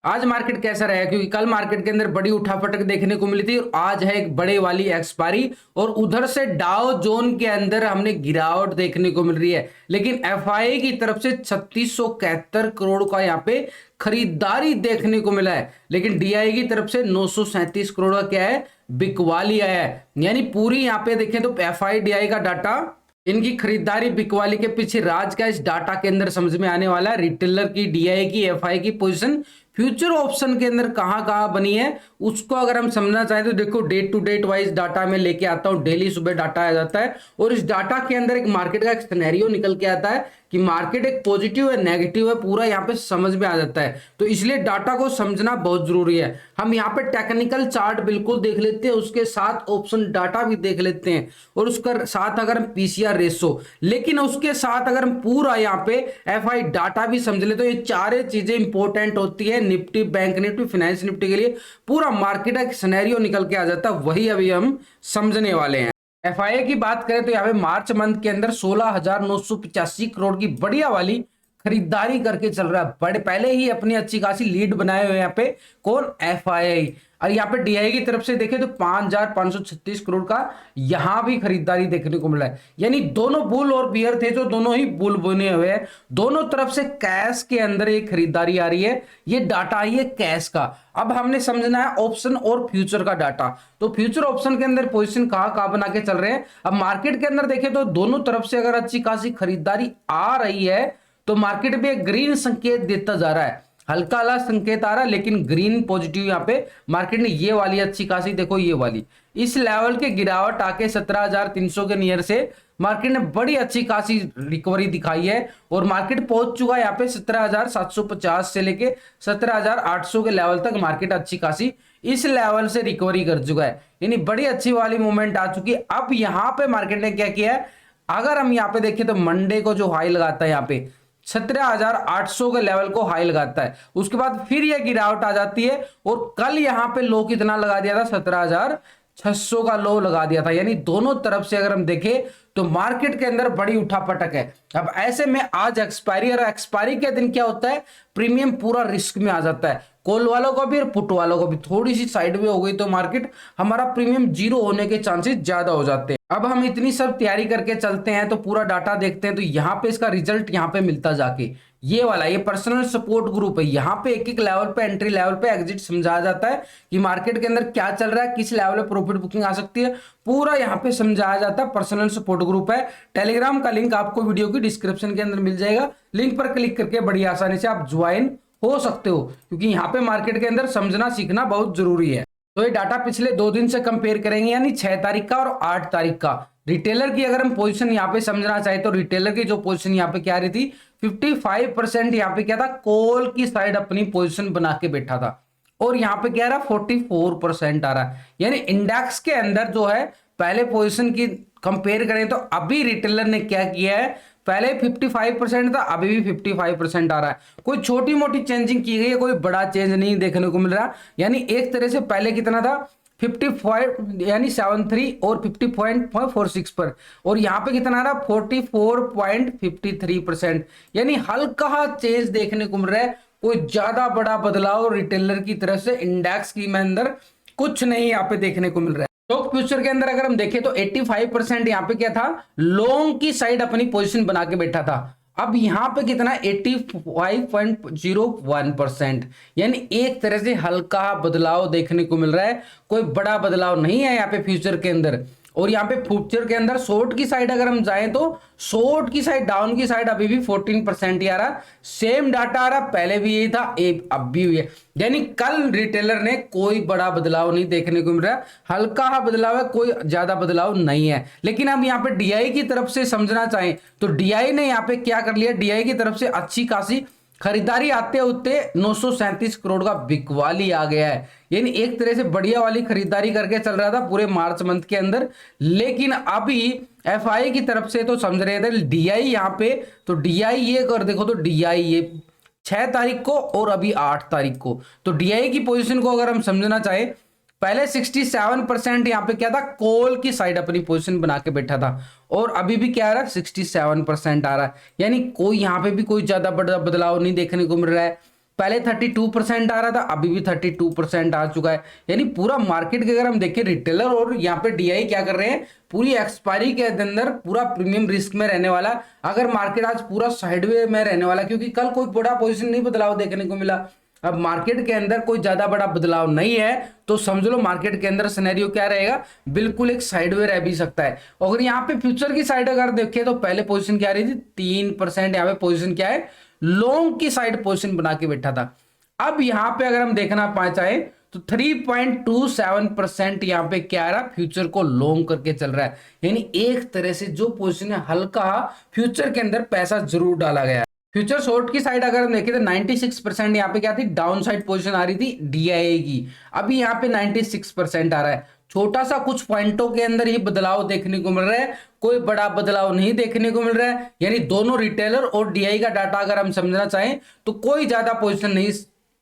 आज मार्केट कैसा रहा? क्योंकि कल मार्केट के अंदर बड़ी उठापटक देखने को मिली थी और आज है एक बड़े वाली एक्सपायरी और उधर से डाउ जोन के अंदर हमने गिरावट देखने को मिल रही है। लेकिन एफआईआई की तरफ से 3671 करोड़ का यहाँ पे खरीदारी देखने को मिला है, लेकिन डीआई की तरफ से 937 करोड़ का क्या है, बिकवाली आया है। यानी पूरी यहाँ पे देखें तो एफआई डीआई का डाटा, इनकी खरीदारी बिकवाली के पीछे राज का इस डाटा के अंदर समझ में आने वाला है। रिटेलर की, डीआई की, एफआई की पोजीशन फ्यूचर ऑप्शन के अंदर कहां कहां बनी है उसको अगर हम समझना चाहें तो देखो, day to date wise data में लेके आता हूं। डेली सुबह डाटा आ जाता है और इस डाटा के अंदर एक मार्केट का एक सिनेरियो निकल के आता है कि मार्केट एक पॉजिटिव है, नेगेटिव है, पूरा यहाँ पे समझ में आ जाता है। तो इसलिए डाटा को समझना बहुत जरूरी है। हम यहाँ पे टेक्निकल चार्ट बिल्कुल देख लेते हैं, उसके साथ ऑप्शन डाटा भी देख लेते हैं और उसके साथ अगर हम पीसीआर रेशो, लेकिन उसके साथ अगर हम पूरा यहाँ पे एफआई डाटा भी समझ ले तो ये चारे चीजें इंपॉर्टेंट होती है Nifty, bank Nifty, finance Nifty के लिए। पूरा मार्केट का सिनेरियो निकल के आ जाता है, वही अभी हम समझने वाले हैं। एफआईआई की बात करें तो यहाँ पे मार्च मंथ के अंदर 16,985 करोड़ की बढ़िया वाली खरीदारी करके चल रहा है। बड़े पहले ही अपनी अच्छी खासी लीड बनाए हुए यहाँ पे कौन, एफआईआई। और यहाँ पे डीआई की तरफ से देखें तो 5,536 करोड़ का यहां भी खरीदारी देखने को मिला है। यानी दोनों बुल और बियर थे जो दोनों ही बुल बने हुए हैं। दोनों तरफ से कैश के अंदर एक खरीदारी आ रही है। ये डाटा आई है कैश का। अब हमने समझना है ऑप्शन और फ्यूचर का डाटा। तो फ्यूचर ऑप्शन के अंदर पोजीशन कहां बना के चल रहे हैं। अब मार्केट के अंदर देखें तो दोनों तरफ से अगर अच्छी खासी खरीदारी आ रही है तो मार्केट में एक ग्रीन संकेत देता जा रहा है। हल्का हल्का संकेत आ रहा है लेकिन ग्रीन पॉजिटिव यहाँ पे मार्केट ने ये वाली अच्छी खासी, देखो ये वाली इस लेवल के गिरावट आके 17,300 के नियर से मार्केट ने बड़ी अच्छी खासी रिकवरी दिखाई है और मार्केट पहुंच चुका है यहाँ पे 17,750 से लेके 17,800 के लेवल तक। मार्केट अच्छी खासी इस लेवल से रिकवरी कर चुका है, यानी बड़ी अच्छी वाली मूवमेंट आ चुकी है। अब यहाँ पे मार्केट ने क्या किया है, अगर हम यहाँ पे देखें तो मंडे को जो हाई लगाता है यहाँ पे 17,800 के लेवल को हाई लगाता है, उसके बाद फिर यह गिरावट आ जाती है और कल यहां पे लो कितना लगा दिया था, 17,600 का लो लगा दिया था। यानी दोनों तरफ से अगर हम देखें तो मार्केट के अंदर बड़ी उठापटक है। अब ऐसे में आज एक्सपायरी, और एक्सपायरी के दिन क्या होता है, प्रीमियम पूरा रिस्क में आ जाता है। कॉल वालों को भी और पुट वालों को भी थोड़ी सी साइड में हो गई तो मार्केट हमारा प्रीमियम जीरो होने के चांसेस ज्यादा हो जाते हैं। अब हम इतनी सब तैयारी करके चलते हैं तो पूरा डाटा देखते हैं तो यहाँ पे इसका रिजल्ट यहाँ पे मिलता जाके ये वाला, ये पर्सनल सपोर्ट ग्रुप है। यहाँ पे एक एक लेवल पे, एंट्री लेवल पे, एग्जिट समझाया जाता है कि मार्केट के अंदर क्या चल रहा है, किस लेवल पे प्रॉफिट बुकिंग आ सकती है, पूरा यहाँ पे समझाया जाता है। पर्सनल सपोर्ट ग्रुप है। टेलीग्राम का लिंक आपको वीडियो की डिस्क्रिप्शन के अंदर मिल जाएगा। लिंक पर क्लिक करके बड़ी आसानी से आप ज्वाइन हो सकते हो, क्योंकि यहाँ पे मार्केट के अंदर समझना सीखना बहुत जरूरी है। तो ये डाटा पिछले 2 दिन से कंपेयर करेंगे, यानी 6 तारीख का और 8 तारीख का। रिटेलर की अगर हम पोजीशन यहाँ पे समझना चाहे तो रिटेलर की जो पोजीशन यहाँ पे क्या आ रही थी, 55% यहाँ पे क्या था, कॉल की साइड अपनी पोजीशन बना के बैठा था और यहाँ पे क्या आ रहा, 44% आ रहा है। यानी इंडेक्स के अंदर जो है पहले पोजीशन की कंपेयर करें तो अभी रिटेलर ने क्या किया है, पहले 55% था, अभी भी 55% आ रहा है। कोई छोटी मोटी चेंजिंग की गई है, कोई बड़ा चेंज नहीं देखने को मिल रहा। यानी एक तरह से पहले कितना था, 55 यानी 73 और 50.46 पर, और यहाँ पे कितना आ रहा, 44.53%। यानी हल्का चेंज देखने को मिल रहा है। कोई ज्यादा बड़ा बदलाव रिटेलर की तरफ से इंडेक्स की में अंदर कुछ नहीं यहाँ पे देखने को मिल रहा है। स्टॉक फ्यूचर के अंदर अगर हम देखें तो 85% यहाँ पे क्या था, लॉन्ग की साइड अपनी पोजीशन बना के बैठा था। अब यहां पे कितना, 85.01%। यानी एक तरह से हल्का बदलाव देखने को मिल रहा है, कोई बड़ा बदलाव नहीं है यहाँ पे फ्यूचर के अंदर। और यहाँ पे फ्यूचर के अंदर शॉर्ट की साइड अगर हम जाएं तो शॉर्ट की साइड, डाउन की साइड अभी भी 14% ही आ रहा। सेम डाटा आ रहा, पहले भी यही था, अब भी हुई है। यानी कल रिटेलर ने कोई बड़ा बदलाव नहीं देखने को मिल रहा, हल्का बदलाव है, कोई ज्यादा बदलाव नहीं है। लेकिन अब यहाँ पे डीआई की तरफ से समझना चाहें तो डीआई ने यहाँ पे क्या कर लिया, डीआई की तरफ से अच्छी खासी खरीदारी आते होते 937 करोड़ का बिकवाली आ गया है। यानी एक तरह से बढ़िया वाली खरीदारी करके चल रहा था पूरे मार्च मंथ के अंदर। लेकिन अभी एफआई की तरफ से तो समझ रहे थे डीआई यहाँ पे, तो डीआई ये कर देखो तो डीआई ये 6 तारीख को और अभी 8 तारीख को, तो डीआई की पोजीशन को अगर हम समझना चाहे, पहले 67% यहाँ पे क्या था, कॉल की साइड अपनी पोजीशन बना के बैठा था और अभी भी क्या आ रहा है, 67% आ रहा है। यानी कोई यहाँ पे भी कोई ज्यादा बड़ा बदलाव नहीं देखने को मिल रहा है। पहले 32% आ रहा था, अभी भी 32% आ चुका है। यानी पूरा मार्केट के अगर हम देखें, रिटेलर और यहाँ पे डीआई क्या कर रहे हैं, पूरी एक्सपायरी के अंदर पूरा प्रीमियम रिस्क में रहने वाला। अगर मार्केट आज पूरा साइडवे में रहने वाला, क्योंकि कल कोई बड़ा पोजीशन नहीं बदलाव देखने को मिला। अब मार्केट के अंदर कोई ज्यादा बड़ा बदलाव नहीं है, तो समझ लो मार्केट के अंदर सिनेरियो क्या रहेगा, बिल्कुल एक साइडवे रह भी सकता है। और यहाँ पे फ्यूचर की साइड अगर देखें तो पहले पोजीशन क्या रही थी, 3%। यहाँ पे पोजीशन क्या है, लॉन्ग की साइड पोजीशन बना के बैठा था। अब यहां पे अगर हम देखना पा चाहे तो 3.27% यहां पे क्या आ रहा, फ्यूचर को लॉन्ग करके चल रहा है। यानी एक तरह से जो पोजीशन है, हल्का फ्यूचर के अंदर पैसा जरूर डाला गया है। फ्यूचर शॉर्ट की साइड अगर हम देखें तो 96% यहाँ पे क्या थी, डाउन साइड पोजिशन आ रही थी डीआईए की। अभी यहाँ पे 96% आ रहा है। छोटा सा कुछ पॉइंटों के अंदर ही बदलाव देखने को मिल रहा है, कोई बड़ा बदलाव नहीं देखने को मिल रहा है। यानी दोनों रिटेलर और डीआई का डाटा अगर हम समझना चाहें तो कोई ज्यादा पोजीशन नहीं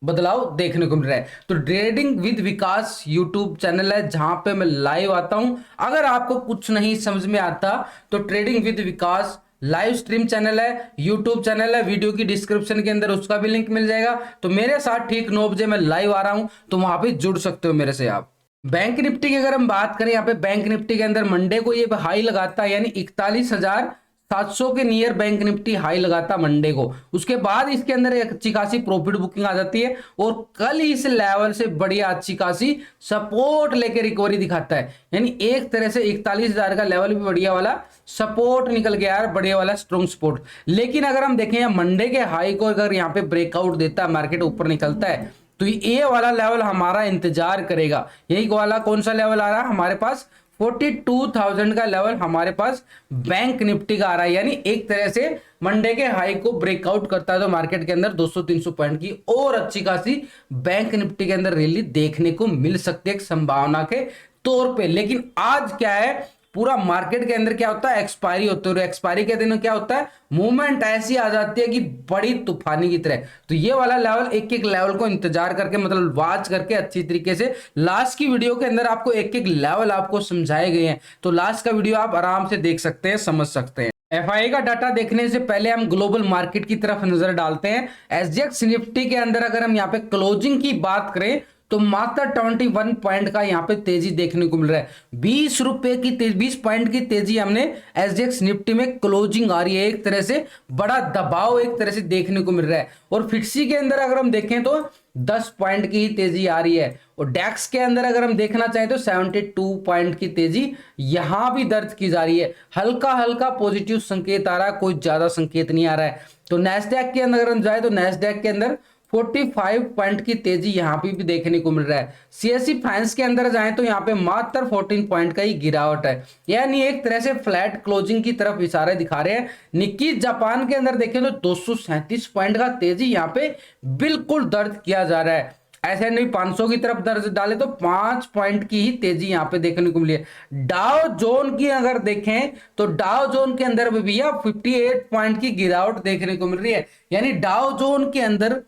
बदलाव देखने को मिल रहा है। तो trading with Vikas YouTube channel है, जहां पे मैं लाइव आता हूं। अगर आपको कुछ नहीं समझ में आता तो trading with Vikas live stream channel है, यूट्यूब चैनल है, वीडियो की डिस्क्रिप्शन के अंदर उसका भी लिंक मिल जाएगा। तो मेरे साथ ठीक 9 बजे मैं लाइव आ रहा हूं, तो वहां पे जुड़ सकते हो मेरे से आप। बैंक निफ्टी की अगर हम बात करें, यहाँ पे बैंक निफ्टी के अंदर मंडे को ये हाई लगाता है, यानी 41,700 के नियर बैंक निफ्टी हाई लगाता मंडे को। उसके बाद इसके अंदर एक अच्छी खासी प्रॉफिट बुकिंग आ जाती है, और कल इस लेवल से बढ़िया अच्छी खासी सपोर्ट लेके रिकवरी दिखाता है। यानी एक तरह से 41,000 का लेवल भी बढ़िया वाला सपोर्ट निकल गया है, बढ़िया वाला स्ट्रॉन्ग सपोर्ट। लेकिन अगर हम देखें मंडे के हाई को अगर यहाँ पे ब्रेकआउट देता है, मार्केट ऊपर निकलता है, तो ये वाला लेवल हमारा इंतजार करेगा। यही वाला कौन सा लेवल आ रहा है हमारे पास, 42,000 का लेवल हमारे पास बैंक निफ्टी का आ रहा है। यानी एक तरह से मंडे के हाई को ब्रेकआउट करता है तो मार्केट के अंदर 200-300 पॉइंट की और अच्छी खासी बैंक निफ्टी के अंदर रैली देखने को मिल सकती है संभावना के तौर पे। लेकिन आज क्या है, पूरा मार्केट के अंदर क्या होता है, एक्सपायरी होती है, और एक्सपायरी के दिन क्या होता है, मूवमेंट ऐसी आ जाती है कि बड़ी तूफानी की तरह। तो ये वाला लेवल, एक एक लेवल को इंतजार करके, मतलब वॉच करके अच्छी तरीके से, लास्ट की वीडियो के अंदर आपको एक एक लेवल आपको समझाए गए हैं, तो लास्ट का वीडियो आप आराम से देख सकते हैं, समझ सकते हैं। एफआई का डाटा देखने से पहले हम ग्लोबल मार्केट की तरफ नजर डालते हैं। एसजीएक्स निफ्टी के अंदर अगर हम यहाँ पे क्लोजिंग की बात करें तो मात्र 21 पॉइंट का यहाँ पे तेजी देखने को मिल रहा है। 20 रुपए की 20 पॉइंट की तेजी हमने एसजीएक्स निफ्टी में क्लोजिंग आ रही है, एक तरह से बड़ा दबाव एक तरह से देखने को मिल रहा है। और फिक्सी के अंदर अगर हम देखें तो 10 पॉइंट की तेजी आ रही है, और डेक्स के अंदर अगर हम देखना चाहें तो 72 पॉइंट की तेजी यहां भी दर्ज की जा रही है। हल्का हल्का पॉजिटिव संकेत आ रहा है, कोई ज्यादा संकेत नहीं आ रहा है। तो नैस्डैक के अंदर अगर हम जाए तो नैस्डैक के अंदर 45 पॉइंट की तेजी यहां पे भी देखने को मिल रहा है। सीएससी फाइनेंस के अंदर जाएं तो यहां पे मात्र 14 पॉइंट का ही गिरावट है, यानी एक तरह से फ्लैट क्लोजिंग की तरफ इशारे दिखा रहे हैं। निक्की जापान के अंदर देखें तो 237 पॉइंट का तेजी यहां पे बिल्कुल दर्ज किया जा रहा है। ऐसे नहीं 500 की तरफ दर्ज डाले तो 5 पॉइंट की ही तेजी यहां पे देखने को मिली है। डाउ जोन की अगर देखें तो डाउ जोन के अंदर भी भैया 58 पॉइंट की गिरावट देखने को मिल रही है। यानी डाउ जोन के अंदर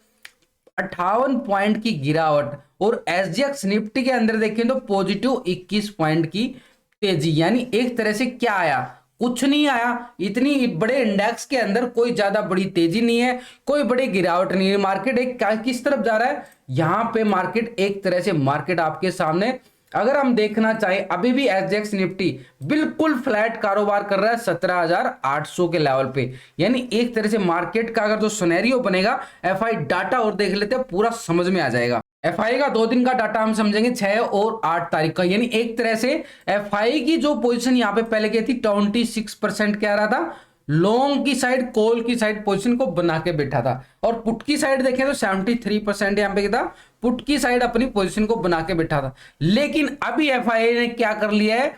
58 पॉइंट की गिरावट, और एसजीएक्स निफ्टी के अंदर देखें तो पॉजिटिव 21 पॉइंट की तेजी। यानी एक तरह से क्या आया, कुछ नहीं आया। इतनी बड़े इंडेक्स के अंदर कोई ज्यादा बड़ी तेजी नहीं है, कोई बड़ी गिरावट नहीं है। मार्केट एक किस तरफ जा रहा है, यहां पे मार्केट एक तरह से मार्केट आपके सामने अगर हम देखना चाहें, अभी भी एसजीएक्स निफ्टी बिल्कुल फ्लैट कारोबार कर रहा है 17,800 के लेवल पे। यानी एक तरह से मार्केट का अगर जो सिनेरियो बनेगा, एफआई डाटा और देख लेते हैं, पूरा समझ में आ जाएगा। एफआई का 2 दिन का डाटा हम समझेंगे, 6 और 8 तारीख का। यानी एक तरह से एफआई की जो पोजीशन यहां पे पहले गई थी 26% क्या रहा था, लॉन्ग की साइड, कॉल की साइड पोजीशन को बना के बैठा था। और पुट की साइड देखें तो 73% यहां पे था, पुट की साइड अपनी पोजीशन को बना के बैठा था। लेकिन अभी एफआई ने क्या कर लिया है,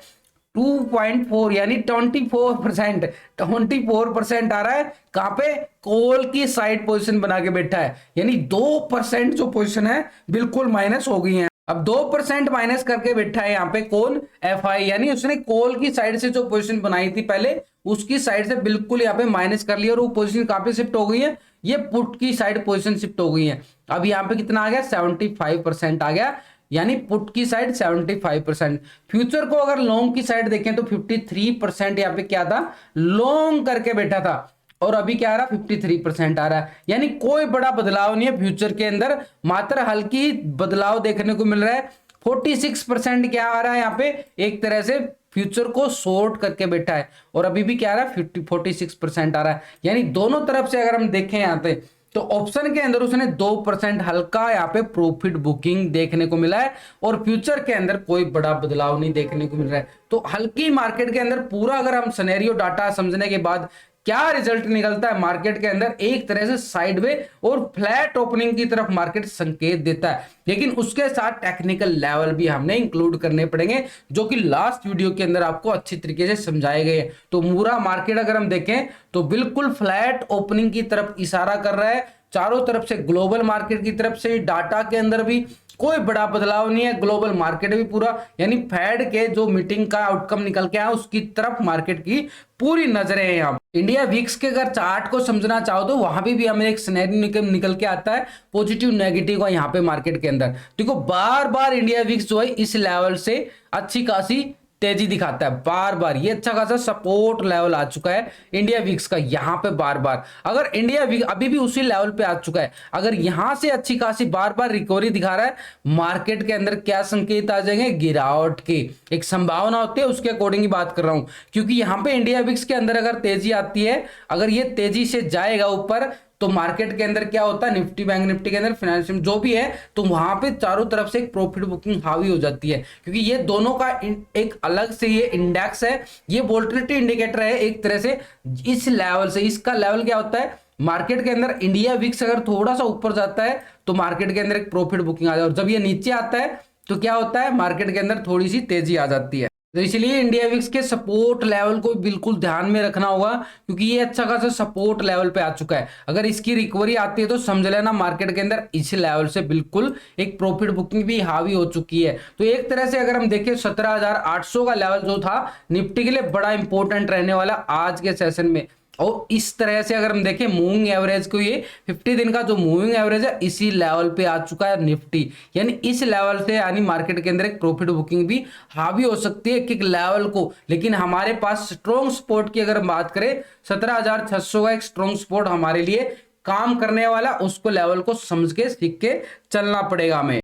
2.4 यानी 24% आ रहा है। कहां पे, कॉल की साइड पोजीशन बना के बैठा है। यानी 2% जो पोजीशन है बिल्कुल माइनस हो गई है। अब 2% माइनस करके बैठा है यहाँ पे कौन, एफआई। यानी उसने कॉल की साइड से जो पोजीशन बनाई थी पहले, उसकी साइड से बिल्कुल यहाँ पे माइनस कर लिया, और वो पोजीशन कहां पे शिफ्ट हो गई है, ये पुट की साइड पोजीशन शिफ्ट हो गई है। अब यहाँ पे कितना आ गया, 75% आ गया। यानी पुट की साइड 75%। फ्यूचर को अगर लॉन्ग की साइड देखें तो 53% यहाँ पे क्या था, लॉन्ग करके बैठा था। और अभी क्या आ रहा है 53% आ रहा है, यानी कोई बड़ा बदलाव नहीं है फ्यूचर के अंदर, मात्र हल्की बदलाव देखने को मिल रहा है। 46% क्या आ रहा है यहाँ पे, एक तरह से फ्यूचर को शॉर्ट करके बैठा है, और अभी भी क्या आ रहा है 46% आ रहा है, यानी दोनों तरफ से अगर हम देखें यहाँ पे तो ऑप्शन के अंदर उसने 2% हल्का यहाँ पे प्रॉफिट बुकिंग देखने को मिला है, और फ्यूचर के अंदर कोई बड़ा बदलाव नहीं देखने को मिल रहा है। तो हल्की मार्केट के अंदर पूरा अगर हम सिनेरियो डाटा समझने के बाद क्या रिजल्ट निकलता है मार्केट के अंदर, एक तरह से साइडवे और फ्लैट ओपनिंग की तरफ मार्केट संकेत देता है, लेकिन उसके साथ टेक्निकल लेवल भी हमने इंक्लूड करने पड़ेंगे, जो कि लास्ट वीडियो के अंदर आपको अच्छी तरीके से समझाए गए। तो पूरा मार्केट अगर हम देखें तो बिल्कुल फ्लैट ओपनिंग की तरफ इशारा कर रहा है, चारों तरफ से ग्लोबल मार्केट की तरफ से डाटा के अंदर भी कोई बड़ा बदलाव नहीं है, ग्लोबल मार्केट भी पूरा, यानी फेड के जो मीटिंग का आउटकम निकल के आया उसकी तरफ मार्केट की पूरी नजरें हैं। यहाँ इंडिया विक्स के अगर चार्ट को समझना चाहो तो वहां भी हमें एक सिनेरियो निकल के आता है पॉजिटिव नेगेटिव का यहाँ पे मार्केट के अंदर। देखो बार बार इंडिया विक्स जो है इस लेवल से अच्छी खासी तेजी दिखाता है, बार बार ये अच्छा खासा सपोर्ट लेवल आ चुका है इंडिया विक्स का यहाँ पे बार बार। अगर इंडिया विक्स अभी भी उसी लेवल पे आ चुका है, अगर यहां से अच्छी खासी बार बार रिकवरी दिखा रहा है, मार्केट के अंदर क्या संकेत आ जाएंगे, गिरावट की एक संभावना होती है, उसके अकॉर्डिंग ही बात कर रहा हूं। क्योंकि यहां पे इंडिया विक्स के अंदर अगर तेजी आती है, अगर ये तेजी से जाएगा ऊपर, तो मार्केट के अंदर क्या होता है, निफ्टी बैंक निफ्टी के अंदर फाइनेंशियल जो भी है, तो वहां पे चारों तरफ से एक प्रॉफिट बुकिंग हावी हो जाती है, क्योंकि ये दोनों का एक अलग से ये इंडेक्स है, ये वोलेटिलिटी इंडिकेटर है एक तरह से। इस लेवल से इसका लेवल क्या होता है, मार्केट के अंदर इंडिया विक्स अगर थोड़ा सा ऊपर जाता है तो मार्केट के अंदर एक प्रॉफिट बुकिंग आ जाए, और जब ये नीचे आता है तो क्या होता है, मार्केट के अंदर थोड़ी सी तेजी आ जाती है। तो इसलिए इंडिया विक्स के सपोर्ट लेवल को बिल्कुल ध्यान में रखना होगा, क्योंकि ये अच्छा खासा सपोर्ट लेवल पे आ चुका है। अगर इसकी रिकवरी आती है तो समझ लेना मार्केट के अंदर इस लेवल से बिल्कुल एक प्रॉफिट बुकिंग भी हावी हो चुकी है। तो एक तरह से अगर हम देखें 17,800 का लेवल जो था निफ्टी के लिए बड़ा इंपॉर्टेंट रहने वाला आज के सेशन में। और इस तरह से अगर हम देखें मूविंग एवरेज को, ये 50 दिन का जो मूविंग एवरेज है इसी लेवल पे आ चुका है निफ्टी, यानी इस लेवल से यानी मार्केट के अंदर एक प्रॉफिट बुकिंग भी हावी हो सकती है एक लेवल को। लेकिन हमारे पास स्ट्रॉन्ग सपोर्ट की अगर बात करें 17,600 का एक स्ट्रॉन्ग सपोर्ट हमारे लिए काम करने वाला, उसको लेवल को समझ के सीख के चलना पड़ेगा हमें।